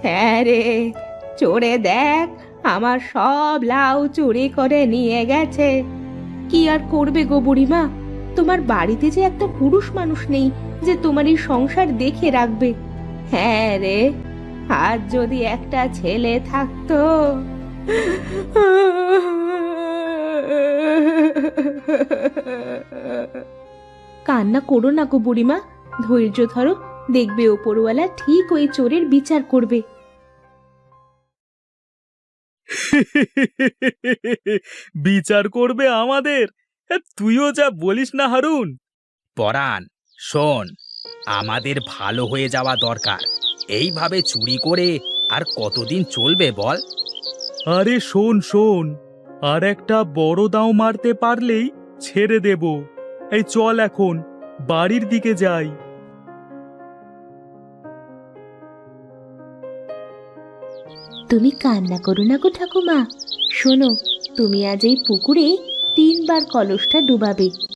হ্যাঁ রে, চোরে দেখ, আমার সব লাউ চুরি করে নিয়ে গেছে। কি আর করবে গো বুড়িমা, তোমার বাড়িতে যে একটা পুরুষ মানুষ নেই যে তোমার এই সংসার দেখে রাখবে। হ্যাঁ রে, আর যদি একটা ছেলে থাকতো। কান্না করো না গো বুড়িমা, ধৈর্য ধরো, দেখবে ওপরওয়ালা ঠিক ওই চোরের বিচার করবে। বিচার করবে আমাদের? তুইও যা বলিস না হারুন। পরাণ, শোন, আমাদের ভালো হয়ে যাওয়া দরকার। এইভাবে চুরি করে আর কতদিন চলবে বল? আরে শোন শোন, আর একটা বড় দাও মারতে পারলেই ছেড়ে দেব। এই চল এখন বাড়ির দিকে যাই। তুমি কান্না করো না গো ঠাকুমা, শোনো, তুমি আজ এই পুকুরে 3 বার কলসটা ডুবাবে।